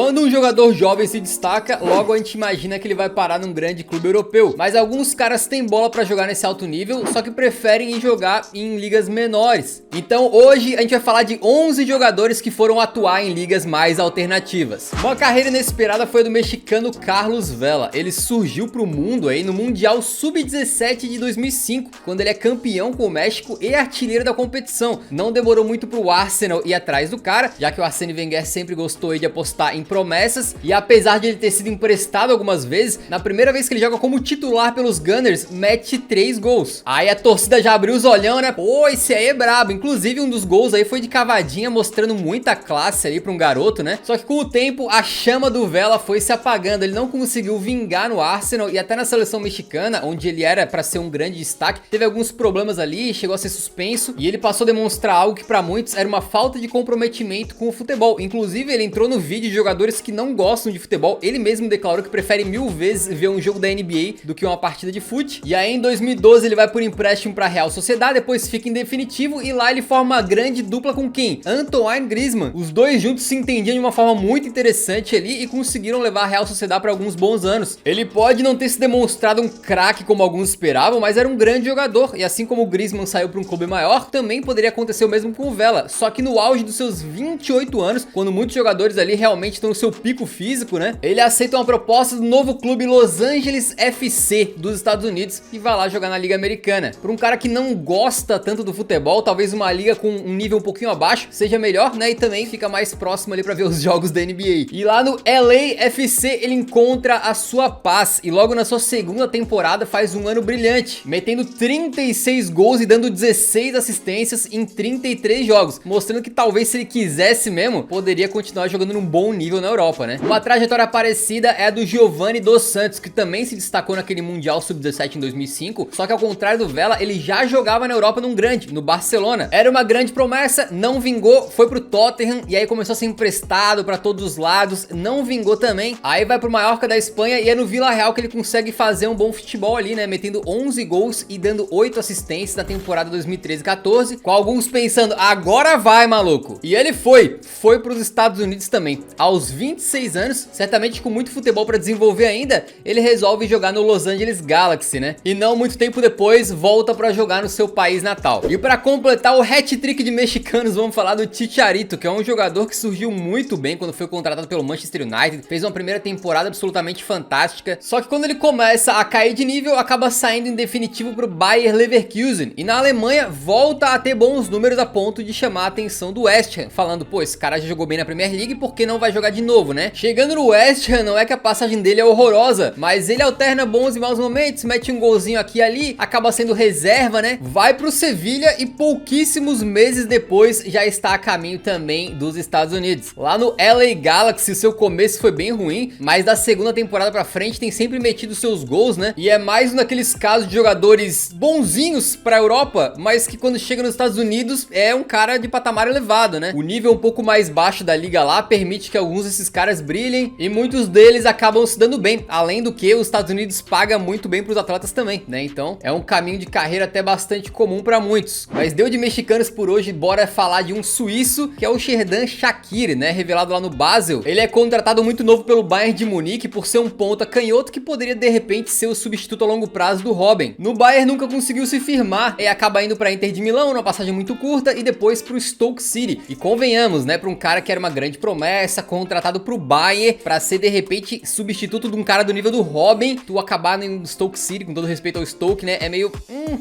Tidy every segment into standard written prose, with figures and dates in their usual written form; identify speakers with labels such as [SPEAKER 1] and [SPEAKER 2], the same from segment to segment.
[SPEAKER 1] Quando um jogador jovem se destaca, logo a gente imagina que ele vai parar num grande clube europeu. Mas alguns caras têm bola pra jogar nesse alto nível, só que preferem ir jogar em ligas menores. Então hoje a gente vai falar de 11 jogadores que foram atuar em ligas mais alternativas. Uma carreira inesperada foi a do mexicano Carlos Vela. Ele surgiu pro mundo aí no Mundial Sub-17 de 2005, quando ele é campeão com o México e artilheiro da competição. Não demorou muito pro Arsenal ir atrás do cara, já que o Arsène Wenger sempre gostou de apostar em promessas, e apesar de ele ter sido emprestado algumas vezes, na primeira vez que ele joga como titular pelos Gunners, mete 3 gols. Aí a torcida já abriu os olhão, né? Pô, esse aí é brabo. Inclusive um dos gols aí foi de cavadinha, mostrando muita classe ali pra um garoto, né? Só que com o tempo a chama do Vela foi se apagando, ele não conseguiu vingar no Arsenal e até na seleção mexicana, onde ele era pra ser um grande destaque, teve alguns problemas ali, chegou a ser suspenso e ele passou a demonstrar algo que pra muitos era uma falta de comprometimento com o futebol. Inclusive ele entrou no vídeo de jogadores que não gostam de futebol, ele mesmo declarou que prefere 1000 vezes ver um jogo da NBA do que uma partida de fute. E aí em 2012 ele vai por empréstimo pra Real Sociedad, depois fica em definitivo e lá ele forma uma grande dupla com quem? Antoine Griezmann. Os dois juntos se entendiam de uma forma muito interessante ali e conseguiram levar a Real Sociedad para alguns bons anos. Ele pode não ter se demonstrado um craque como alguns esperavam, mas era um grande jogador, e assim como o Griezmann saiu para um clube maior, também poderia acontecer o mesmo com o Vela, só que no auge dos seus 28 anos, quando muitos jogadores ali realmente estão no seu pico físico, né? Ele aceita uma proposta do novo clube Los Angeles FC dos Estados Unidos e vai lá jogar na Liga Americana. Para um cara que não gosta tanto do futebol, talvez uma liga com um nível um pouquinho abaixo seja melhor, né? E também fica mais próximo ali para ver os jogos da NBA. E lá no LAFC ele encontra a sua paz e logo na sua segunda temporada faz um ano brilhante, metendo 36 gols e dando 16 assistências em 33 jogos, mostrando que talvez se ele quisesse mesmo, poderia continuar jogando num bom nível na Europa, né? Uma trajetória parecida é a do Giovanni Dos Santos, que também se destacou naquele Mundial Sub-17 em 2005, só que ao contrário do Vela, ele já jogava na Europa num grande, no Barcelona. Era uma grande promessa, não vingou, foi pro Tottenham e aí começou a ser emprestado pra todos os lados, não vingou também. Aí vai pro Mallorca da Espanha e é no Villarreal que ele consegue fazer um bom futebol ali, né? Metendo 11 gols e dando 8 assistências na temporada 2013-14, com alguns pensando, agora vai, maluco. E ele foi pros Estados Unidos também. Aos 26 anos, certamente com muito futebol pra desenvolver ainda, ele resolve jogar no Los Angeles Galaxy, né? E não muito tempo depois, volta pra jogar no seu país natal. E pra completar o hat-trick de mexicanos, vamos falar do Chicharito, que é um jogador que surgiu muito bem quando foi contratado pelo Manchester United, fez uma primeira temporada absolutamente fantástica, só que quando ele começa a cair de nível, acaba saindo em definitivo pro Bayer Leverkusen, e na Alemanha volta a ter bons números a ponto de chamar a atenção do West Ham, falando, pô, esse cara já jogou bem na Premier League, por que não vai jogar de novo, né? Chegando no West Ham, não é que a passagem dele é horrorosa, mas ele alterna bons e maus momentos, mete um golzinho aqui e ali, acaba sendo reserva, né? Vai pro Sevilha e pouquíssimos meses depois já está a caminho também dos Estados Unidos. Lá no LA Galaxy, o seu começo foi bem ruim, mas da segunda temporada pra frente tem sempre metido seus gols, né? E é mais um daqueles casos de jogadores bonzinhos pra Europa, mas que quando chega nos Estados Unidos é um cara de patamar elevado, né? O nível um pouco mais baixo da liga lá permite que alguns desses caras brilhem e muitos deles acabam se dando bem, além do que os Estados Unidos paga muito bem pros atletas também, né? Então é um caminho de carreira até bastante comum pra muitos. Mas deu de mexicanos por hoje, bora falar de um suíço, que é o Xherdan Shaqiri, né? Revelado lá no Basel. Ele é contratado muito novo pelo Bayern de Munique por ser um ponta canhoto que poderia de repente ser o substituto a longo prazo do Robben. No Bayern nunca conseguiu se firmar e acaba indo pra Inter de Milão, numa passagem muito curta, e depois pro Stoke City. E convenhamos, né? Pra um cara que era uma grande promessa, contratado pro Bayern, pra ser de repente substituto de um cara do nível do Robben, tu acabar no Stoke City, com todo respeito ao Stoke, né? É meio...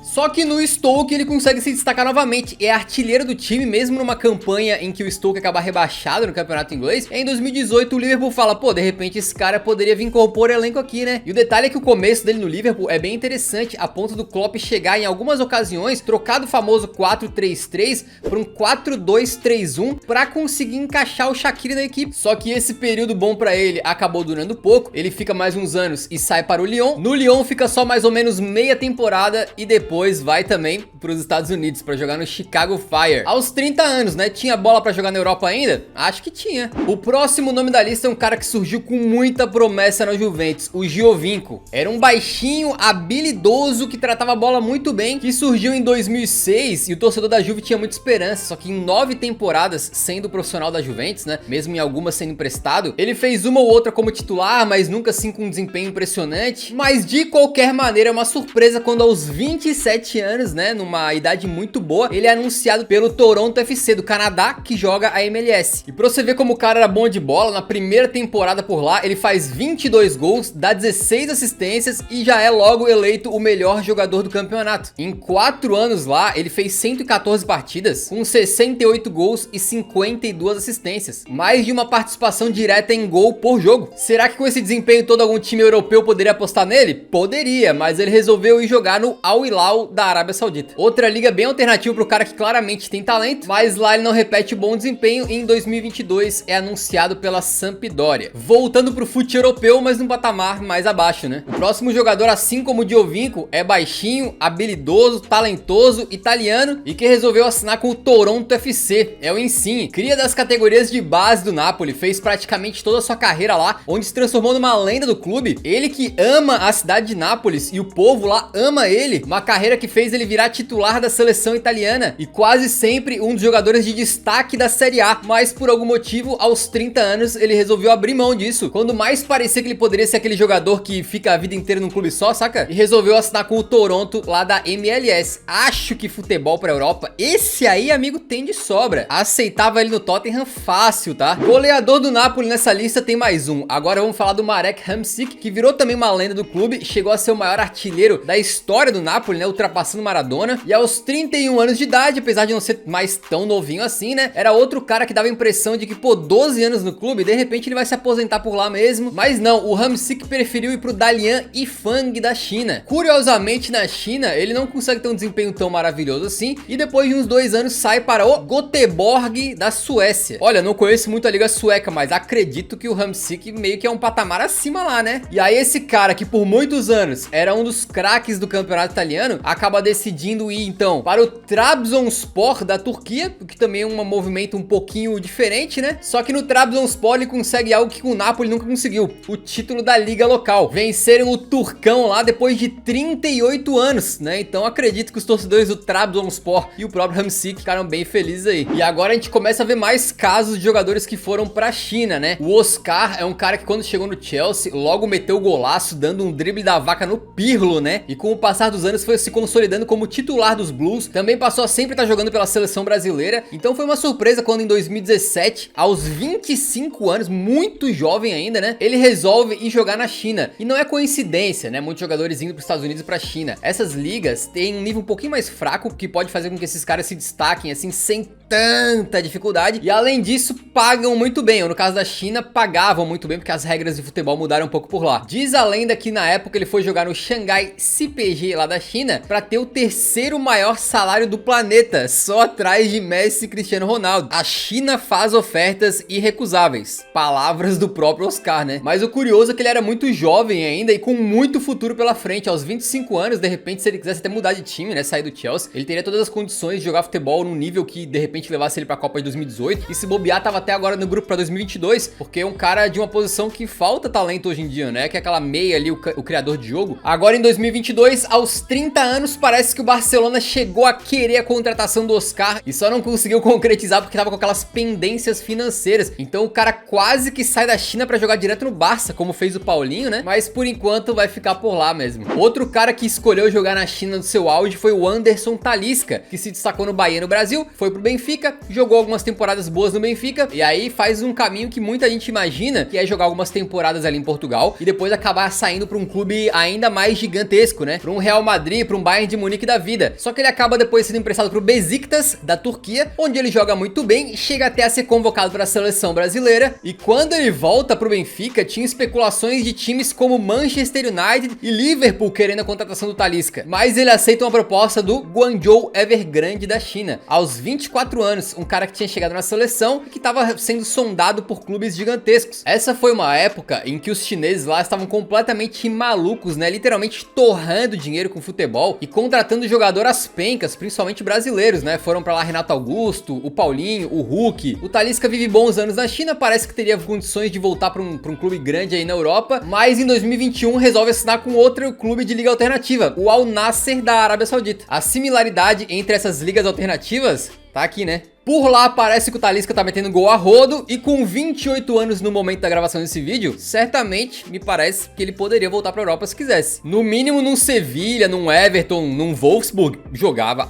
[SPEAKER 1] Só que no Stoke ele consegue se destacar novamente, é artilheiro do time, mesmo numa campanha em que o Stoke acaba rebaixado no campeonato inglês. Em 2018 o Liverpool fala, pô, de repente esse cara poderia vir compor elenco aqui, né? E o detalhe é que o começo dele no Liverpool é bem interessante, a ponto do Klopp chegar em algumas ocasiões, trocar do famoso 4-3-3 para um 4-2-3-1 para conseguir encaixar o Shaqiri na equipe. Só que esse período bom para ele acabou durando pouco, ele fica mais uns anos e sai para o Lyon. No Lyon fica só mais ou menos meia temporada e depois vai também para os Estados Unidos para jogar no Chicago Fire. Aos 30 anos, né? Tinha bola para jogar na Europa ainda? Acho que tinha. O próximo nome da lista é um cara que surgiu com muita promessa na Juventus, o Giovinco. Era um baixinho, habilidoso, que tratava a bola muito bem, que surgiu em 2006 e o torcedor da Juve tinha muita esperança, só que em 9 temporadas sendo profissional da Juventus, né? Mesmo em algumas sendo emprestado. Ele fez uma ou outra como titular, mas nunca assim com um desempenho impressionante. Mas de qualquer maneira é uma surpresa quando aos 27 anos, né, numa idade muito boa, ele é anunciado pelo Toronto FC do Canadá, que joga a MLS. E pra você ver como o cara era bom de bola, na primeira temporada por lá, ele faz 22 gols, dá 16 assistências e já é logo eleito o melhor jogador do campeonato. Em 4 anos lá, ele fez 114 partidas, com 68 gols e 52 assistências. Mais de uma participação direta em gol por jogo. Será que com esse desempenho todo algum time europeu poderia apostar nele? Poderia, mas ele resolveu ir jogar no Al Hilal da Arábia Saudita. Outra liga bem alternativa pro cara que claramente tem talento, mas lá ele não repete bom desempenho e em 2022 é anunciado pela Sampdoria. Voltando pro futebol europeu, mas num patamar mais abaixo, né? O próximo jogador, assim como o Giovinco, é baixinho, habilidoso, talentoso, italiano e que resolveu assinar com o Toronto FC. É o Insigne, cria das categorias de base do Napoli, fez praticamente toda a sua carreira lá, onde se transformou numa lenda do clube. Ele que ama a cidade de Nápoles e o povo lá ama ele, uma carreira que fez ele virar titular da seleção italiana e quase sempre um dos jogadores de destaque da Série A, mas por algum motivo, aos 30 anos, ele resolveu abrir mão disso, quando mais parecia que ele poderia ser aquele jogador que fica a vida inteira num clube só, saca? E resolveu assinar com o Toronto lá da MLS. Acho que futebol pra Europa, esse aí, amigo, tem de sobra. Aceitava ele no Tottenham fácil, tá? Goleador do Napoli nessa lista tem mais um. Agora vamos falar do Marek Hamšík, que virou também uma lenda do clube, chegou a ser o maior artilheiro da história do Napoli, né? Ultrapassando Maradona. E aos 31 anos de idade, apesar de não ser mais tão novinho assim, né? Era outro cara que dava a impressão de que, pô, 12 anos no clube, de repente ele vai se aposentar por lá mesmo. Mas não, o Hamšík preferiu ir pro Dalian Yifang da China. Curiosamente, na China, ele não consegue ter um desempenho tão maravilhoso assim. E depois de uns 2 anos sai para o Göteborg da Suécia. Olha, não conheço muito a liga sueca, mas acredito que o Hamšík meio que é um patamar acima lá, né? E aí esse cara que por muitos anos era um dos craques do campeonato italiano, acaba decidindo ir então para o Trabzonspor da Turquia, o que também é um movimento um pouquinho diferente, né? Só que no Trabzonspor ele consegue algo que o Napoli nunca conseguiu, o título da liga local. Venceram o Turcão lá depois de 38 anos, né? Então acredito que os torcedores do Trabzonspor e o próprio Hamšík ficaram bem felizes aí. E agora a gente começa a ver mais casos de jogadores que foram pra China, né? O Oscar é um cara que quando chegou no Chelsea, logo meteu o golaço, dando um drible da vaca no Pirlo, né? E com o passar dos anos foi se consolidando como titular dos Blues. Também passou a sempre estar jogando pela seleção brasileira. Então foi uma surpresa quando em 2017, aos 25 anos, muito jovem ainda, né? Ele resolve ir jogar na China. E não é coincidência, né? Muitos jogadores indo pros Estados Unidos e pra China. Essas ligas têm um nível um pouquinho mais fraco, que pode fazer com que esses caras se destaquem assim sem tanta dificuldade. E além disso, pagam muito bem. Ou no caso da China, pagavam muito bem, porque as regras de futebol mudaram um pouco por lá. Diz a lenda que na época ele foi jogar no Shanghai CPG lá da China para ter o terceiro maior salário do planeta, só atrás de Messi e Cristiano Ronaldo. A China faz ofertas irrecusáveis. Palavras do próprio Oscar, né? Mas o curioso é que ele era muito jovem ainda e com muito futuro pela frente. Aos 25 anos, de repente, se ele quisesse até mudar de time, né? Sair do Chelsea, ele teria todas as condições de jogar futebol num nível que, de repente, levasse ele pra Copa de 2018. E se bobear, tava até agora no grupo pra 2022, porque é um cara de uma posição que falta talento hoje em dia, né? Que é aquela meia ali, o criador de jogo. Agora em 2022, aos 30 anos, parece que o Barcelona chegou a querer a contratação do Oscar e só não conseguiu concretizar porque tava com aquelas pendências financeiras. Então o cara quase que sai da China pra jogar direto no Barça, como fez o Paulinho, né? Mas por enquanto vai ficar por lá mesmo. Outro cara que escolheu jogar na China no seu auge foi o Anderson Talisca, que se destacou no Bahia no Brasil, foi pro Benfica, jogou algumas temporadas boas no Benfica e aí faz um caminho que muita gente imagina, que é jogar algumas temporadas ali em Portugal e depois acabar saindo pra um clube ainda mais gigantesco, né? Pra um Real Madrid, pra um Bayern de Munique da vida. Só que ele acaba depois sendo emprestado pro Besiktas da Turquia, onde ele joga muito bem, chega até a ser convocado para a seleção brasileira e quando ele volta pro Benfica, tinha especulações de times como Manchester United e Liverpool querendo a contratação do Talisca, mas ele aceita uma proposta do Guangzhou Evergrande da China. Aos 24 anos, um cara que tinha chegado na seleção e que estava sendo sondado por clubes gigantescos. Essa foi uma época em que os chineses lá estavam completamente malucos, né? Literalmente torrando dinheiro com futebol e contratando jogador às pencas, principalmente brasileiros, né? Foram pra lá Renato Augusto, o Paulinho, o Hulk. O Talisca vive bons anos na China, parece que teria condições de voltar pra um clube grande aí na Europa, mas em 2021 resolve assinar com outro clube de liga alternativa, o Al Nassr da Arábia Saudita. A similaridade entre essas ligas alternativas tá aqui, né? Por lá parece que o Talisca tá metendo gol a rodo e com 28 anos no momento da gravação desse vídeo, certamente me parece que ele poderia voltar pra Europa se quisesse. No mínimo num Sevilha, num Everton, num Wolfsburg, jogava.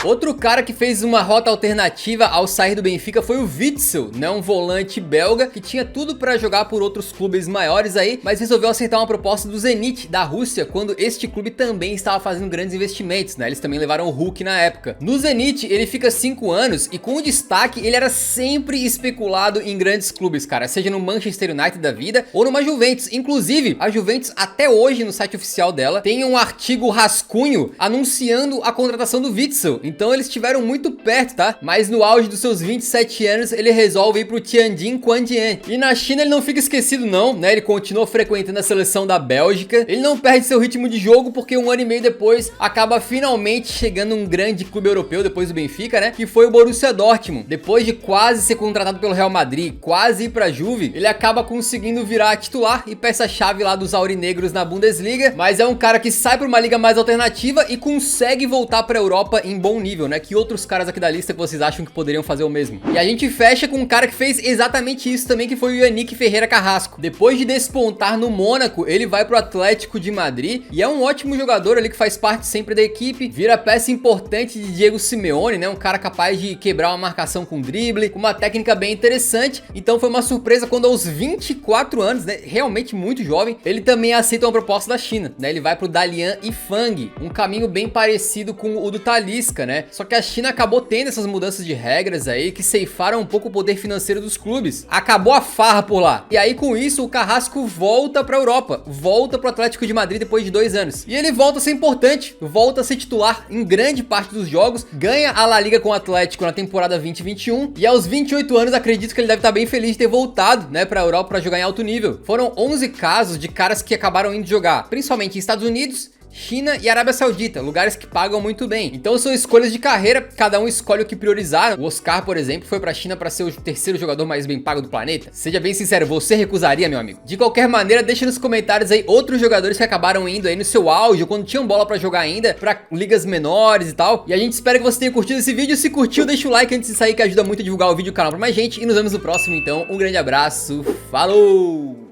[SPEAKER 1] Outro cara que fez uma rota alternativa ao sair do Benfica foi o Witsel, né, um volante belga que tinha tudo pra jogar por outros clubes maiores aí, mas resolveu aceitar uma proposta do Zenit da Rússia, quando este clube também estava fazendo grandes investimentos, né, eles também levaram o Hulk na época. No Zenit ele fica 5 anos e com o destaque ele era sempre especulado em grandes clubes, cara, seja no Manchester United da vida ou numa Juventus. Inclusive a Juventus até hoje no site oficial dela tem um artigo rascunho anunciando a contratação do Witsel, então eles estiveram muito perto, tá? Mas no auge dos seus 27 anos ele resolve ir pro Tianjin Quanjian. E na China ele não fica esquecido não, né? Ele continua frequentando a seleção da Bélgica, ele não perde seu ritmo de jogo porque 1 ano e meio depois acaba finalmente chegando um grande clube europeu depois do Benfica, né? Que foi o Borussia Dortmund. Depois de quase ser contratado pelo Real Madrid, quase ir pra Juve, ele acaba conseguindo virar titular e peça-chave lá dos aurinegros na Bundesliga, mas é um cara que sai pra uma liga mais alternativa e consegue voltar pra Europa em bom nível, né? Que outros caras aqui da lista que vocês acham que poderiam fazer o mesmo? E a gente fecha com um cara que fez exatamente isso também, que foi o Yannick Ferreira Carrasco. Depois de despontar no Mônaco, ele vai pro Atlético de Madrid e é um ótimo jogador ali que faz parte sempre da equipe, vira peça importante de Diego Simeone, né? Um cara capaz de quebrar uma marcação com drible, com uma técnica bem interessante. Então foi uma surpresa quando aos 24 anos, né? Realmente muito jovem, ele também aceita uma proposta da China, né? Ele vai pro Dalian Yifang, um caminho bem parecido com o do Talisca, né? Só que a China acabou tendo essas mudanças de regras aí que ceifaram um pouco o poder financeiro dos clubes. Acabou a farra por lá. E aí com isso o Carrasco volta pra Europa, volta pro Atlético de Madrid depois de 2 anos. E ele volta a ser importante, volta a ser titular em grande parte dos jogos, ganha a La Liga com o Atlético na temporada 2021 e aos 28 anos acredito que ele deve estar bem feliz de ter voltado, né, pra Europa pra jogar em alto nível. Foram 11 casos de caras que acabaram indo jogar, principalmente em Estados Unidos, China e Arábia Saudita, lugares que pagam muito bem. Então são escolhas de carreira, cada um escolhe o que priorizar. O Oscar, por exemplo, foi pra China pra ser o terceiro jogador mais bem pago do planeta. Seja bem sincero, você recusaria, meu amigo? De qualquer maneira, deixa nos comentários aí outros jogadores que acabaram indo aí no seu auge, ou quando tinham bola pra jogar ainda, pra ligas menores e tal. E a gente espera que você tenha curtido esse vídeo. Se curtiu, deixa o like antes de sair, que ajuda muito a divulgar o vídeo e o canal pra mais gente. E nos vemos no próximo, então. Um grande abraço, falou!